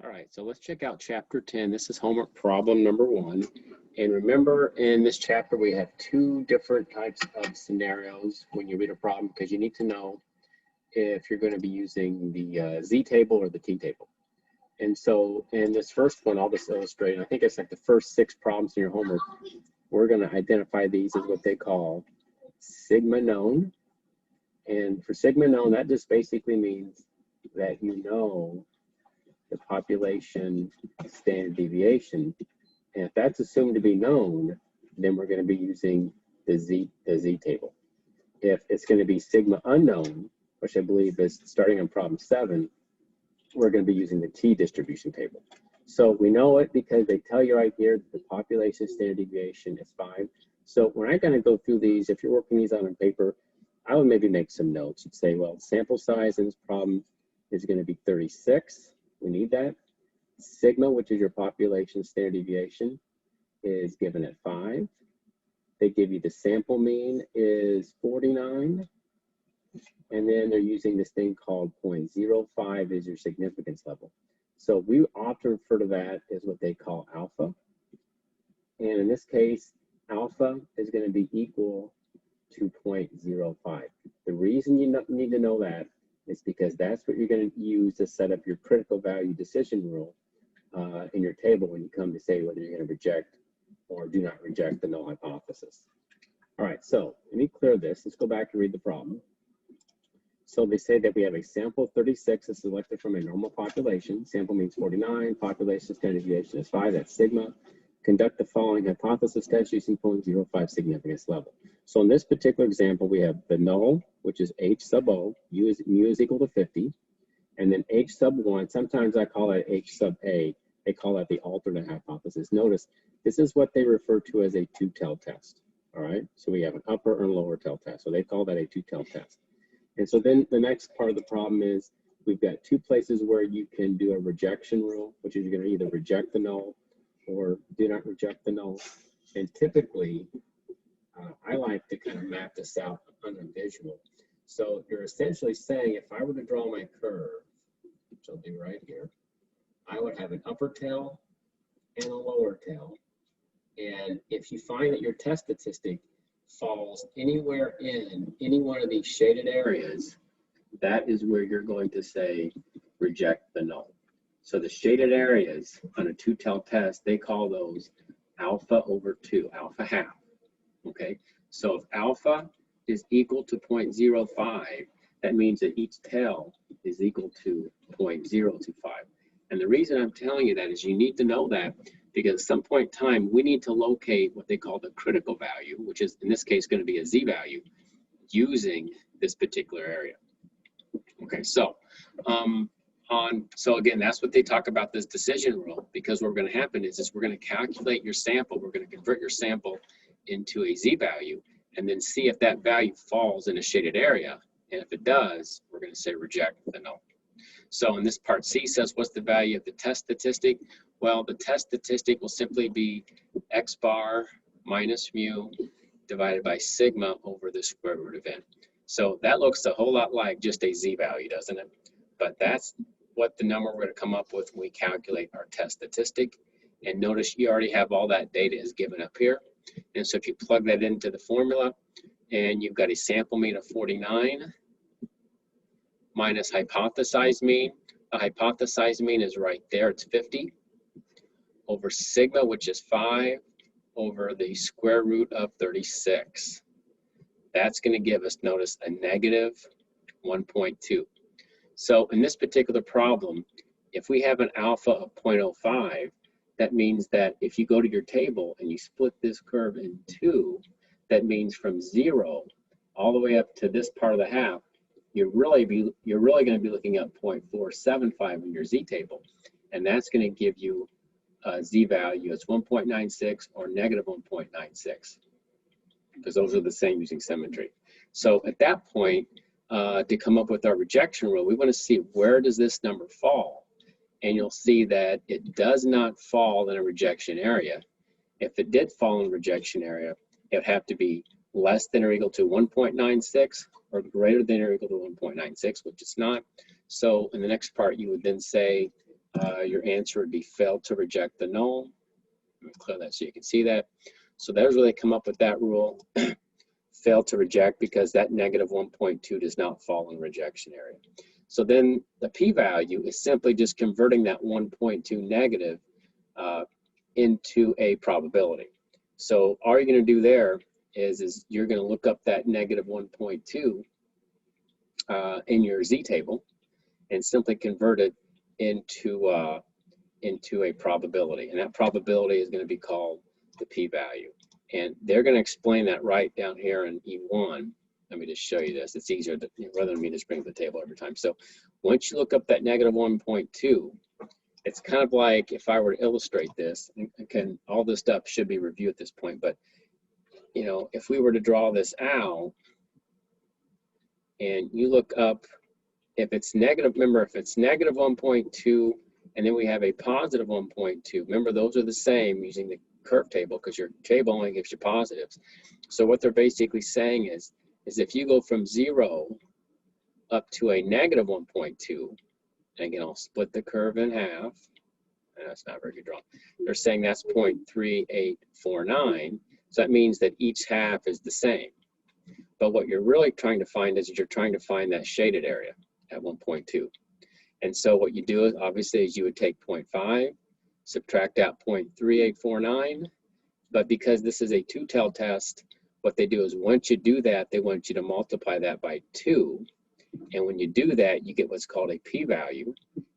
All right, so let's check out chapter 10. This is homework problem number 1. And remember, in this chapter, we have 2 different types of scenarios when you read a problem, because you need to know if you're going to be using the Z table or the T table. And so in this first one, I'll just illustrate, and I think it's like the first 6 problems in your homework. We're going to identify these as what they call sigma known. And for sigma known, that just basically means that you know the population standard deviation. And if that's assumed to be known, then we're going to be using the Z table. If it's going to be sigma unknown, which I believe is starting on problem 7, we're going to be using the T distribution table. So we know it because they tell you right here that the population standard deviation is 5. So we're not going to go through these. If you're working these out on paper, I would maybe make some notes. You'd say, well, sample size in this problem is going to be 36. We need that. Sigma, which is your population standard deviation, is given at 5. They give you the sample mean is 49. And then they're using this thing called 0.05 as your significance level. So we often refer to that as what they call alpha. And in this case, alpha is going to be equal to 0.05. The reason you need to know that is because that's what you're going to use to set up your critical value decision rule in your table when you come to say whether you're going to reject or do not reject the null hypothesis. All right, so let me clear this. Let's go back and read the problem. So they say that we have a sample 36 is selected from a normal population. Sample means 49, population standard deviation is 5, that's sigma. Conduct the following hypothesis test using 0.05 significance level. So in this particular example, we have the null, which is H sub O, mu is equal to 50, and then H sub 1, sometimes I call that H sub A, they call that the alternate hypothesis. Notice, this is what they refer to as a two-tailed test, all right? So we have an upper and lower tail test, so they call that a two-tailed test. And so then the next part of the problem is we've got 2 places where you can do a rejection rule, which is you're going to either reject the null or do not reject the null. And typically, I like to kind of map this out on a visual. So you're essentially saying if I were to draw my curve, which I'll do right here, I would have an upper tail and a lower tail. And if you find that your test statistic falls anywhere in any one of these shaded areas, that is where you're going to say reject the null. So the shaded areas on a two-tailed test, they call those alpha over 2, alpha half, okay? So if alpha is equal to 0.05, that means that each tail is equal to 0.025. And the reason I'm telling you that is you need to know that because at some point in time, we need to locate what they call the critical value, which is in this case going to be a Z value, using this particular area. Okay, so so again, that's what they talk about this decision rule, because what's going to happen is we're going to calculate your sample, we're going to convert your sample into a Z value, and then see if that value falls in a shaded area. And if it does, we're going to say reject the null. So in this part C says, what's the value of the test statistic? Well, the test statistic will simply be X bar minus mu divided by sigma over the square root of n. So that looks a whole lot like just a Z value, doesn't it? But that's what the number we're going to come up with when we calculate our test statistic. And notice you already have all that data is given up here. And so if you plug that into the formula, and you've got a sample mean of 49, minus hypothesized mean. The hypothesized mean is right there, it's 50, over sigma, which is 5, over the square root of 36. That's going to give us, notice, a negative 1.2. So in this particular problem, if we have an alpha of 0.05, that means that if you go to your table and you split this curve in 2, that means from 0 all the way up to this part of the half, you're really going to be looking at 0.475 in your Z table, and that's going to give you a Z value. It's 1.96 or negative 1.96, because those are the same using symmetry. So at that point, to come up with our rejection rule, we want to see where does this number fall, and you'll see that it does not fall in a rejection area. If it did fall in a rejection area, it would have to be less than or equal to 1.96 or greater than or equal to 1.96, which it's not. So in the next part, you would then say your answer would be failed to reject the null. Let me clear that so you can see that. So there's where they come up with that rule. Failed to reject because that negative 1.2 does not fall in rejection area. So then the p-value is simply just converting that 1.2 negative into a probability. So all you're going to do there is you're going to look up that negative 1.2 in your z table and simply convert it into a probability, and that probability is going to be called the p-value. And they're going to explain that right down here in E1. Let me just show you this. It's easier to, rather than me just bring up the table every time. So once you look up that negative 1.2, it's kind of like if I were to illustrate this, and again, all this stuff should be reviewed at this point, but you know, if we were to draw this out and you look up, if it's negative, remember if it's negative 1.2 and then we have a positive 1.2, remember those are the same using the curve table because your table only gives you positives. So what they're basically saying is if you go from 0 up to a negative 1.2, and again, I'll split the curve in half. That's not very good drawing. They're saying that's 0.3849. So that means that each half is the same. But what you're really trying to find is you're trying to find that shaded area at 1.2. And so what you do is obviously is you would take 0.5, subtract out 0.3849. But because this is a two-tail test, what they do is once you do that, they want you to multiply that by 2. And when you do that, you get what's called a p-value.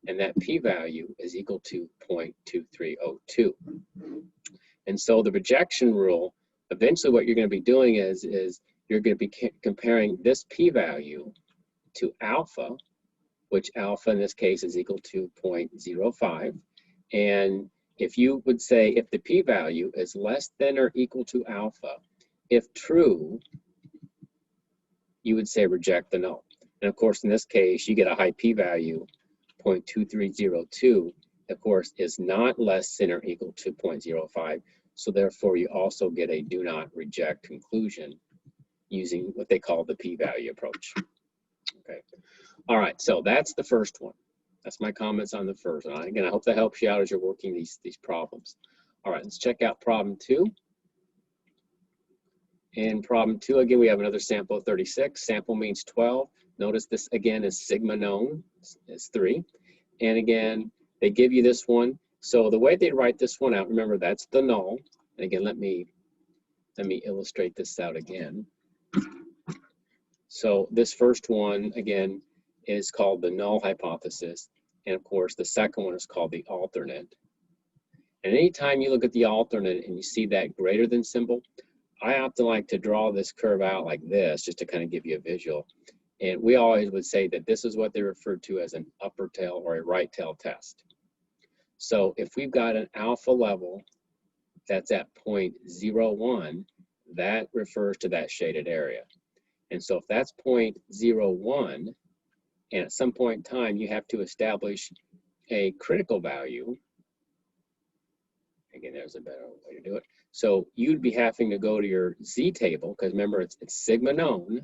And that p-value is equal to 0.2302. And so the rejection rule, eventually what you're going to be doing is you're going to be comparing this p-value to alpha, which alpha in this case is equal to 0.05. And if you would say if the p-value is less than or equal to alpha, if true, you would say reject the null. And of course, in this case, you get a high p-value, 0.2302, of course, is not less than or equal to 0.05. So therefore, you also get a do not reject conclusion using what they call the p-value approach. Okay. All right, so that's the first one. That's my comments on the first one. Again, I hope that helps you out as you're working these problems. All right, let's check out problem 2. In problem 2, again, we have another sample of 36. Sample means 12. Notice this again is sigma known is 3. And again, they give you this one. So the way they write this one out, remember that's the null. And again, let me illustrate this out again. So this first one, again, is called the null hypothesis. And of course, the second one is called the alternate. And anytime you look at the alternate and you see that greater than symbol, I often like to draw this curve out like this, just to kind of give you a visual. And we always would say that this is what they refer to as an upper tail or a right tail test. So if we've got an alpha level that's at 0.01, that refers to that shaded area. And so if that's 0.01, and at some point in time, you have to establish a critical value. Again, there's a better way to do it. So you'd be having to go to your Z table, because remember, it's sigma known.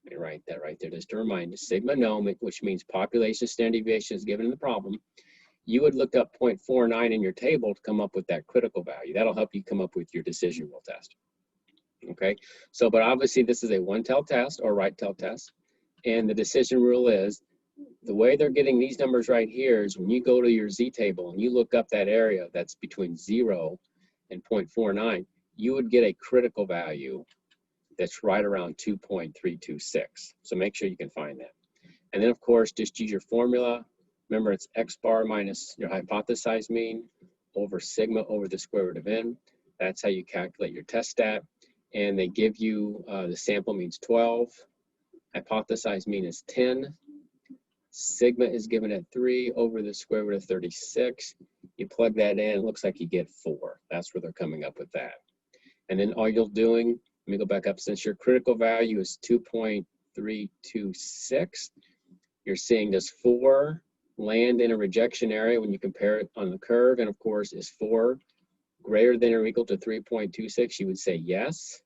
Let me write that right there just to remind you. Sigma known, which means population standard deviation is given in the problem. You would look up 0.49 in your table to come up with that critical value. That'll help you come up with your decision rule test. Okay, so but obviously this is a one-tail test or right-tail test. And the decision rule is, the way they're getting these numbers right here is when you go to your Z table and you look up that area that's between 0 and 0.49, you would get a critical value that's right around 2.326. So make sure you can find that. And then of course, just use your formula. Remember, it's x bar minus your hypothesized mean over sigma over the square root of n. That's how you calculate your test stat. And they give you the sample means 12. Hypothesized mean is 10. Sigma is given at 3 over the square root of 36. You plug that in, it looks like you get 4. That's where they're coming up with that. And then all you're doing, let me go back up, since your critical value is 2.326, you're seeing does 4 land in a rejection area when you compare it on the curve? And of course, is 4 greater than or equal to 3.26? You would say yes.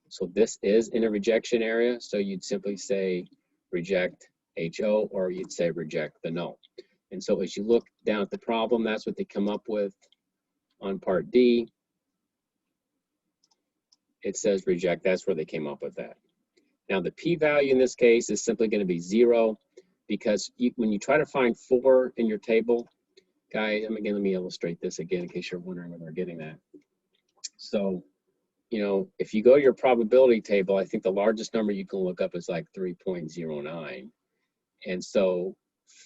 So this is in a rejection area. So you'd simply say reject HO, or you'd say reject the null. And so as you look down at the problem, that's what they come up with on part D. It says reject, that's where they came up with that. Now the p-value in this case is simply going to be 0 because when you try to find 4 in your table, guys, let me illustrate this again in case you're wondering where they're getting that. So, you know, if you go to your probability table, I think the largest number you can look up is like 3.09. And so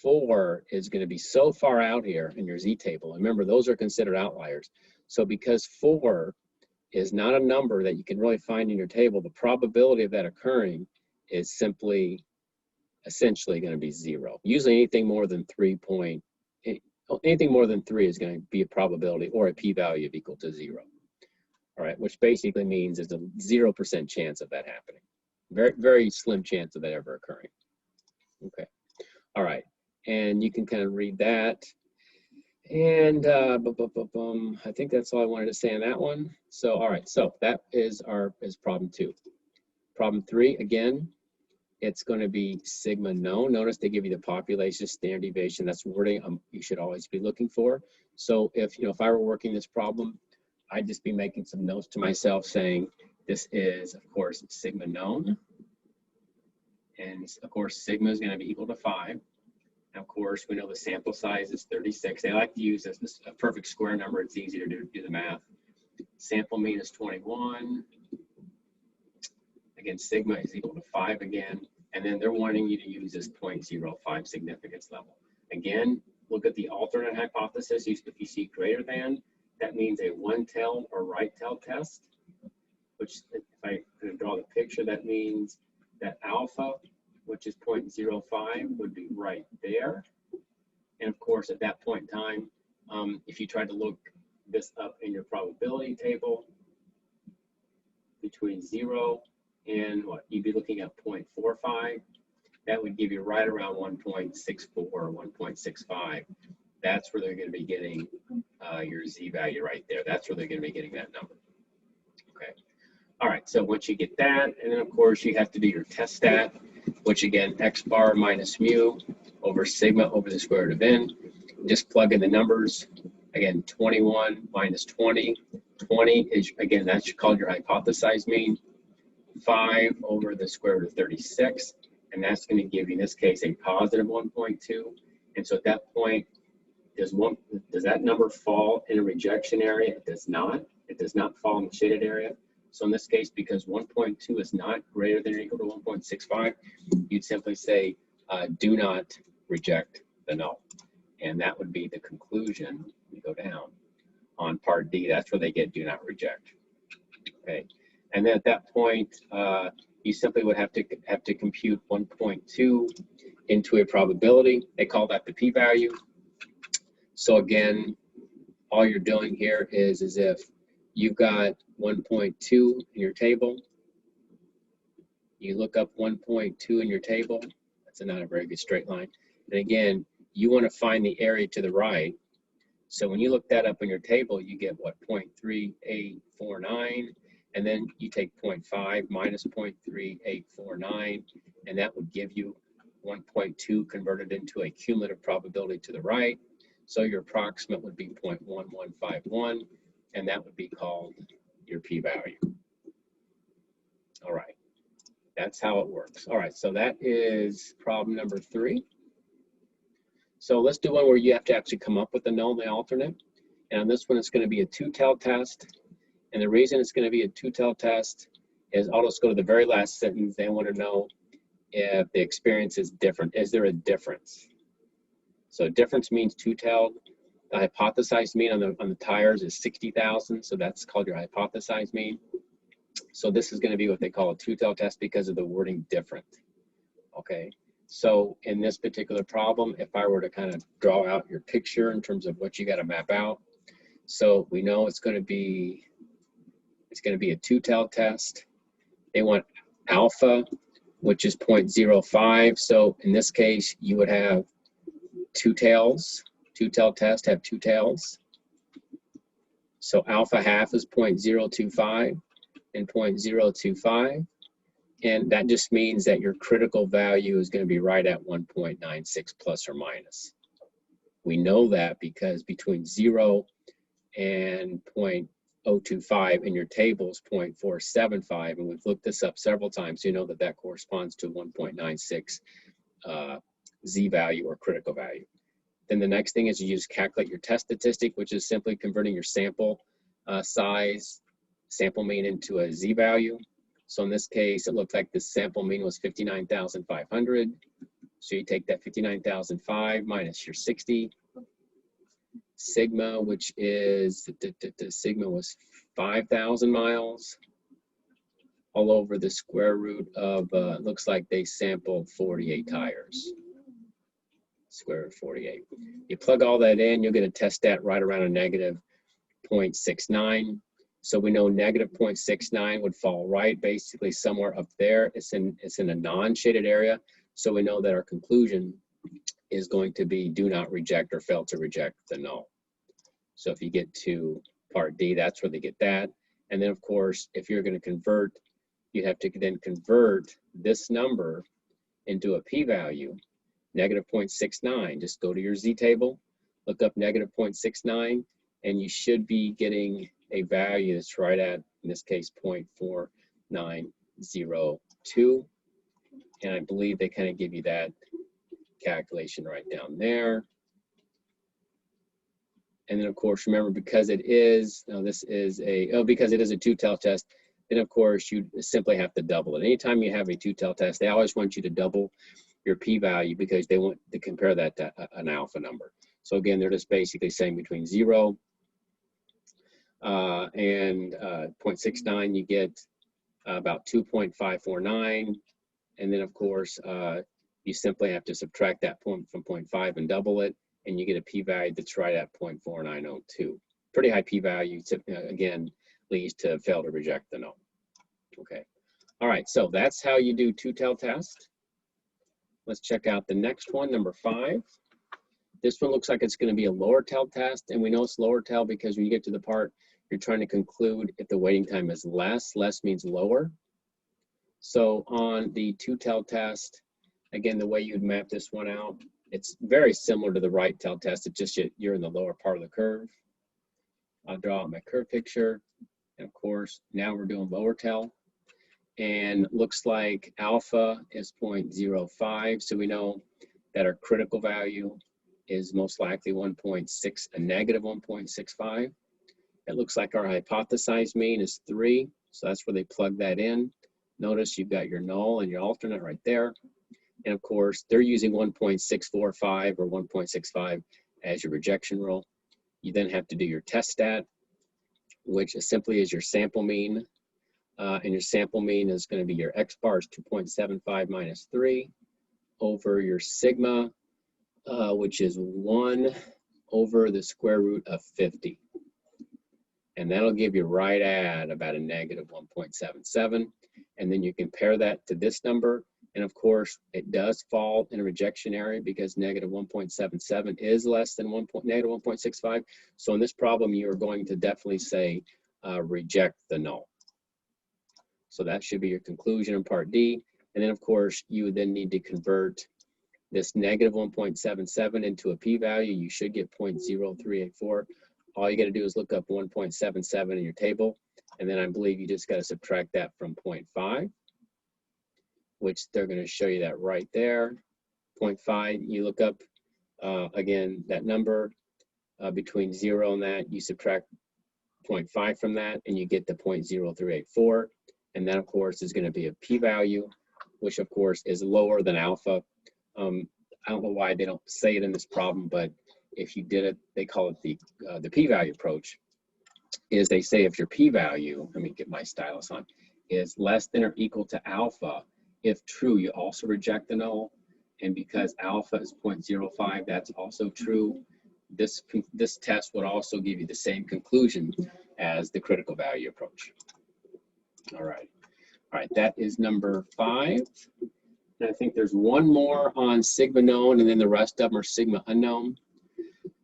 4 is going to be so far out here in your Z table. Remember, those are considered outliers. So because 4 is not a number that you can really find in your table, the probability of that occurring is simply essentially going to be 0. Usually anything more than 3 is going to be a probability or a p-value of equal to 0. All right, which basically means there's a 0% chance of that happening. Very, very slim chance of that ever occurring. Okay, all right, and you can kind of read that. And I think that's all I wanted to say on that one. So, all right, so that is problem 2. Problem 3, again, it's going to be sigma known. Notice they give you the population standard deviation. That's wording you should always be looking for. So if I were working this problem, I'd just be making some notes to myself saying this is, of course, sigma known. And of course, sigma is going to be equal to 5. And of course, we know the sample size is 36. They like to use this a perfect square number. It's easier to do the math. Sample mean is 21. Again, sigma is equal to 5 again. And then they're wanting you to use this 0.05 significance level. Again, look at the alternate hypothesis. If you see greater than, that means a one-tailed or right-tailed test, which if I draw the picture, that means that alpha, which is 0.05, would be right there. And of course, at that point in time, if you try to look this up in your probability table, between 0 and what, you'd be looking at 0.45. That would give you right around 1.64 or 1.65. That's where they're going to be getting your Z value right there. That's where they're going to be getting that number. Okay. All right. So once you get that, and then of course you have to do your test stat, which again, x bar minus mu over sigma over the square root of n. Just plug in the numbers. Again, 21 minus 20. 20 is, again, that's called your hypothesized mean. 5 over the square root of 36. And that's going to give you, in this case, a positive 1.2. And so at that point, does that number fall in a rejection area? It does not. It does not fall in the shaded area. So in this case, because 1.2 is not greater than or equal to 1.65, you'd simply say, do not reject the null. And that would be the conclusion. We go down on part D. That's where they get do not reject. Okay. And then at that point, you simply would have to compute 1.2 into a probability. They call that the p-value. So again, all you're doing here is as if you've got 1.2 in your table. You look up 1.2 in your table. That's not a very good straight line. And again, you want to find the area to the right. So when you look that up in your table, you get what, 0.3849. And then you take 0.5 minus 0.3849, and that would give you 1.2 converted into a cumulative probability to the right. So your approximate would be 0.1151, and that would be called your p-value. All right, that's how it works. All right, so that is problem number 3. So let's do one where you have to actually come up with the null and the alternate. And on this one, it's going to be a two-tailed test. And the reason it's going to be a two-tailed test is I'll just go to the very last sentence. They want to know if the experience is different. Is there a difference? So difference means two-tailed. The hypothesized mean on the tires is 60,000. So that's called your hypothesized mean. So this is going to be what they call a two-tailed test because of the wording different. Okay. So in this particular problem, if I were to kind of draw out your picture in terms of what you got to map out. So we know it's going to be a two-tailed test. They want alpha, which is 0.05. So in this case, you would have two tails. Two-tailed test have two tails. So alpha half is 0.025 and 0.025. And that just means that your critical value is going to be right at 1.96 plus or minus. We know that because between 0 and 0.025 in your table is 0.475, and we've looked this up several times. You know that that corresponds to 1.96 Z value or critical value. Then the next thing is you just calculate your test statistic, which is simply converting your sample size, sample mean into a Z value. So in this case, it looked like the sample mean was 59,500. So you take that 59,005 minus your 60. Sigma, which is, sigma was 5,000 miles, all over the square root of, looks like they sampled 48 tires. Square root of 48. You plug all that in, you'll get a test stat right around a negative 0.69. So we know negative 0.69 would fall right basically somewhere up there. It's in a non-shaded area. So we know that our conclusion is going to be do not reject or fail to reject the null. So if you get to part D, that's where they get that. And then of course, if you're going to convert, you have to then convert this number into a p-value, negative 0.69. Just go to your Z table, look up negative 0.69, and you should be getting a value that's right at, in this case, 0.4902. And I believe they kind of give you that calculation right down there. And then of course, remember, because it is, because it is a two-tailed test, then of course you simply have to double it. Anytime you have a two-tailed test, they always want you to double your p-value because they want to compare that to an alpha number. So again, they're just basically saying between 0 and 0.69, you get about 2.549. And then of course, you simply have to subtract that point from 0.5 and double it, and you get a p-value that's right at 0.4902. Pretty high p-value, again, leads to fail to reject the null. Okay. All right, so that's how you do two-tailed test. Let's check out the next one, number 5. This one looks like it's going to be a lower tail test, and we know it's lower tail because when you get to the part you're trying to conclude if the waiting time is less means lower. So on the two-tailed test, again, the way you'd map this one out, it's very similar to the right tail test. It's just you're in the lower part of the curve. I'll draw out my curve picture, and of course, now we're doing lower tail. And looks like alpha is 0.05, so we know that our critical value is most likely 1.6, a negative 1.65. It looks like our hypothesized mean is 3, so that's where they plug that in. Notice you've got your null and your alternate right there. And of course, they're using 1.645 or 1.65 as your rejection rule. You then have to do your test stat, which simply is your sample mean. And your sample mean is going to be your x bar is 2.75 minus 3 over your sigma, which is 1 over the square root of 50. And that'll give you right at about a negative 1.77. And then you compare that to this number. And of course, it does fall in a rejection area because negative 1.77 is less than negative 1.65. So in this problem, you are going to definitely say reject the null. So that should be your conclusion in part D. And then of course, you would then need to convert this negative 1.77 into a p-value. You should get 0.0384. All you got to do is look up 1.77 in your table. And then I believe you just got to subtract that from 0.5, which they're going to show you that right there. 0.5, you look up, again, that number between 0 and that, you subtract 0.5 from that, and you get the 0.0384. And that, of course, is going to be a p-value, which, of course, is lower than alpha. I don't know why they don't say it in this problem, but if you did it, they call it the p-value approach, is they say if your p-value, let me get my stylus on, is less than or equal to alpha, if true, you also reject the null. And because alpha is 0.05, that's also true. This test would also give you the same conclusion as the critical value approach. All right, that is number 5. And I think there's one more on sigma known, and then the rest of them are sigma unknown.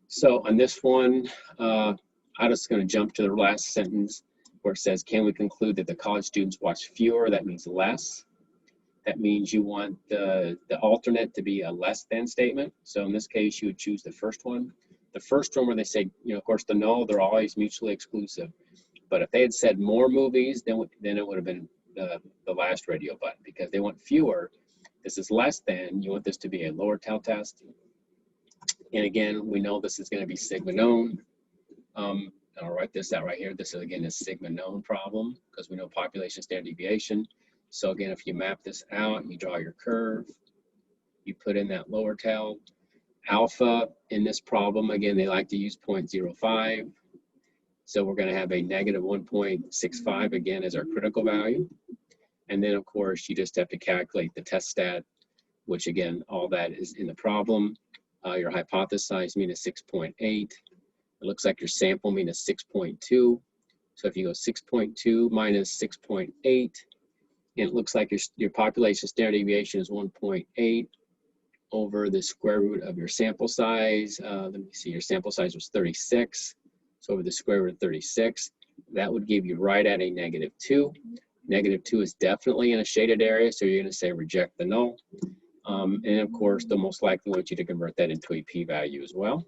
So on this one, I'm just going to jump to the last sentence where it says, can we conclude that the college students watch fewer, that means less, That means you want the alternate to be a less than statement. So in this case, you would choose the first one. The first one where they say, you know, of course, the null, they're always mutually exclusive. But if they had said more movies, then it would have been the last radio button, because they want fewer. This is less than, you want this to be a lower tail test. And again, we know this is going to be sigma known. I'll write this out right here. This is, again, a sigma known problem because we know population standard deviation. So again, if you map this out, you draw your curve, you put in that lower tail. Alpha in this problem, again, they like to use 0.05. So we're going to have a negative 1.65 again as our critical value. And then, of course, you just have to calculate the test stat, which again, all that is in the problem. Your hypothesized mean is 6.8. It looks like your sample mean is 6.2. So if you go 6.2 minus 6.8, it looks like your population standard deviation is 1.8 over the square root of your sample size. Let me see, your sample size was 36. So over the square root of 36, that would give you right at a -2. -2 is definitely in a shaded area, so you're going to say reject the null. And of course, they'll most likely want you to convert that into a p-value as well.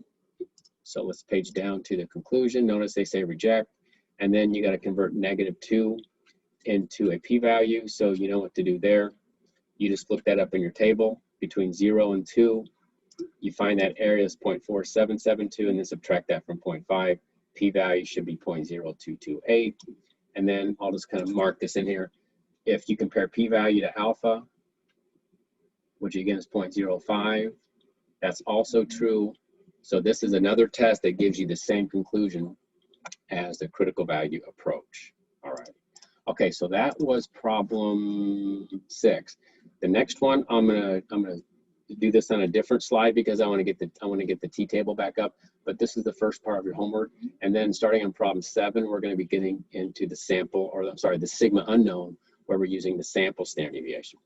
So let's page down to the conclusion. Notice they say reject, and then you got to convert -2 into a p-value. So you know what to do there. You just look that up in your table. Between 0 and 2, you find that area is 0.4772, and then subtract that from 0.5. P-value should be 0.0228. And then I'll just kind of mark this in here. If you compare p-value to alpha, which again is 0.05, that's also true. So this is another test that gives you the same conclusion as the critical value approach. All right. Okay, so that was problem 6. The next one, I'm gonna do this on a different slide because I want to get the t-table back up. But this is the first part of your homework, and then starting on problem 7, we're going to be getting into the sample, or I'm sorry, the sigma unknown, where we're using the sample standard deviation.